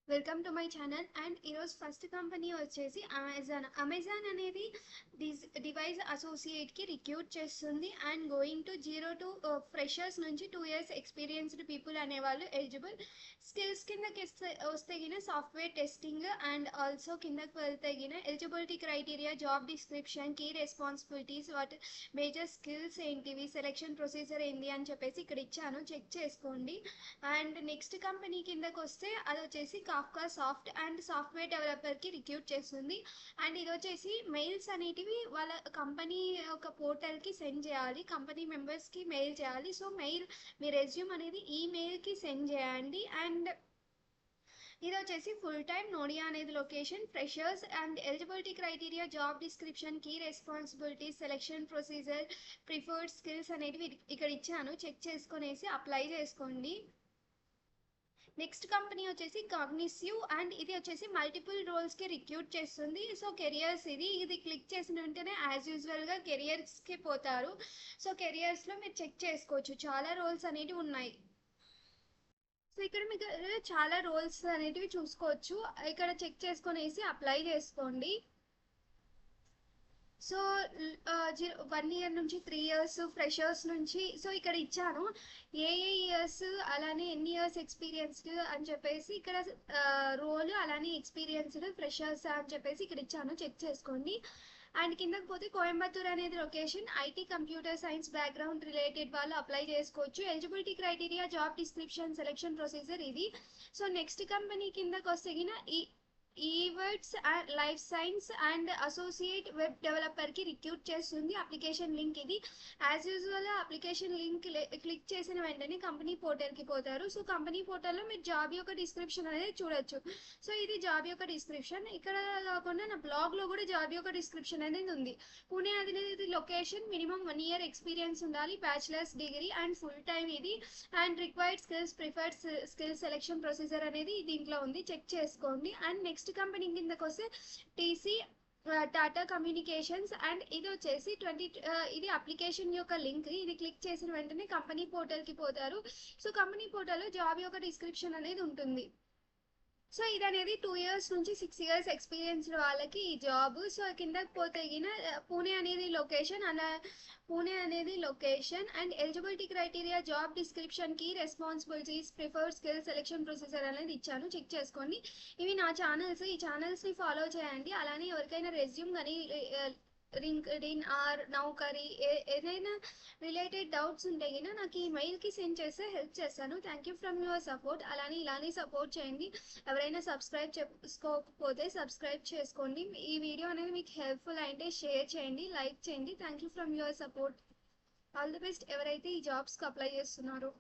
Welcome to my channel. And ఈరోజు first company వచ్చేసి Amazon అనేది డివైస్ అసోసియేట్కి రిక్రూట్ చేస్తుంది. And going to 0 to freshers నుంచి 2 years ఎక్స్పీరియన్స్డ్ పీపుల్ అనేవాళ్ళు ఎలిజిబుల్. స్కిల్స్ కిందకి వస్తే గిన సాఫ్ట్వేర్ టెస్టింగ్ అండ్ ఆల్సో కిందకి వెళ్తే గిన eligibility criteria, job description, key responsibilities, what major skills ఏంటివి, సెలెక్షన్ ప్రొసీజర్ ఏంటి అని చెప్పేసి ఇక్కడ ఇచ్చాను, చెక్ చేసుకోండి. అండ్ నెక్స్ట్ కంపెనీ కిందకి వస్తే అది వచ్చేసి కాఫ్కా సాఫ్ట్ అండ్ సాఫ్ట్వేర్ డెవలపర్కి రిక్రూట్ చేస్తుంది. అండ్ ఇది వచ్చేసి మెయిల్స్ అనేటివి వాళ్ళ కంపెనీ ఒక పోర్టల్కి సెండ్ చేయాలి, కంపెనీ మెంబర్స్కి మెయిల్ చేయాలి. సో మెయిల్ మీ రెజ్యూమ్ అనేది ఈమెయిల్కి సెండ్ చేయండి. అండ్ ఇది వచ్చేసి ఫుల్ టైమ్, నోడియా అనేది location, freshers. And eligibility criteria, job description, key responsibilities, selection procedure, preferred skills అనేటివి ఇక్కడ ఇచ్చాను, చెక్ చేసుకునేసి అప్లై చేసుకోండి. నెక్స్ట్ కంపెనీ వచ్చేసి కాగ్నిసివ్. అండ్ ఇది వచ్చేసి మల్టిపుల్ రోల్స్కి రిక్రూట్ చేస్తుంది. సో కెరియర్స్ ఇది క్లిక్ చేసిన వెంటనే యాజ్ యూజువల్గా కెరియర్స్కి పోతారు. సో కెరియర్స్లో మీరు చెక్ చేసుకోవచ్చు, చాలా రోల్స్ అనేటివి ఉన్నాయి. సో ఇక్కడ మీకు చాలా రోల్స్ అనేటివి చూసుకోవచ్చు, ఇక్కడ చెక్ చేసుకునేసి అప్లై చేసుకోండి. సో 1 year నుంచి 3 years ఫ్రెషర్స్ నుంచి. సో ఇక్కడ ఇచ్చాను ఏ ఇయర్స్, అలానే ఎన్ని ఇయర్స్ ఎక్స్పీరియన్స్డ్ అని చెప్పేసి ఇక్కడ రోల్, అలానే ఎక్స్పీరియన్స్డ్ ఫ్రెషర్స్ అని చెప్పేసి ఇక్కడ ఇచ్చాను, చెక్ చేసుకోండి. అండ్ కిందకి పోతే కోయంబత్తూర్ అనేది location, IT computer science background related వాళ్ళు అప్లై చేసుకోవచ్చు. Eligibility criteria, job description, selection procedure ఇది. సో నెక్స్ట్ కంపెనీ కిందకి వస్తే Edwards and life science and associate web డెవలపర్కి రిక్రూట్ చేస్తుంది. అప్లికేషన్ లింక్ ఇది. As usual application link click చేసిన వెంటనే కంపెనీ పోర్టల్కి పోతారు. సో కంపెనీ పోర్టల్లో మీరు జాబ్ యొక్క డిస్క్రిప్షన్ అనేది చూడొచ్చు. సో ఇది జాబ్ యొక్క డిస్క్రిప్షన్. ఇక్కడ కాకుండా నా బ్లాగ్లో కూడా జాబ్ యొక్క డిస్క్రిప్షన్ అనేది ఉంది. పుణే అనేది లొకేషన్, మినిమం 1 year ఎక్స్పీరియన్స్ ఉండాలి, bachelors degree and full time ఇది. And required skills, preferred skills, selection procedure అనేది దీంట్లో ఉంది, చెక్ చేసుకోండి. అండ్ నెక్స్ట్ కంపెనీ కిందకి వస్తే టీసీ టాటా కమ్యూనికేషన్స్. అండ్ ఇది వచ్చేసి ఇది అప్లికేషన్ యొక్క లింక్, ఇది క్లిక్ చేసిన వెంటనే కంపెనీ పోర్టల్కి పోతారు. సో కంపెనీ పోర్టల్లో జాబ్ యొక్క డిస్క్రిప్షన్ అనేది ఉంటుంది. సో ఇది అనేది 2 years నుంచి 6 years ఎక్స్పీరియన్స్ వాళ్ళకి ఈ జాబ్. సో కిందకి పోతే పూణే అనేది లొకేషన్, అలా పూణే అనేది location. And eligibility criteria, job description, key responsibilities, preferred skills, selection procedure అనేది ఇచ్చాను, చెక్ చేసుకోండి. ఇవి నా ఛానల్స్, ఈ ఛానల్స్ని ఫాలో చేయండి. అలానే ఎవరికైనా రెజ్యూమ్ కానీ లింక్డ్ఇన్ ఆర్ నౌకరీ ఏదైనా రిలేటెడ్ డౌట్స్ ఉంటే గిన నాకు ఈ మెయిల్కి సెండ్ చేస్తే హెల్ప్ చేస్తాను. Thank you from your support. అలానే ఇలానే సపోర్ట్ చేయండి. ఎవరైనా సబ్స్క్రైబ్ చేసుకోకపోతే సబ్స్క్రైబ్ చేసుకోండి. ఈ వీడియో అనేది మీకు హెల్ప్ఫుల్ అయితే షేర్ చేయండి, లైక్ చేయండి. Thank you from your support. All the best ఎవరైతే ఈ జాబ్స్కి అప్లై చేస్తున్నారో.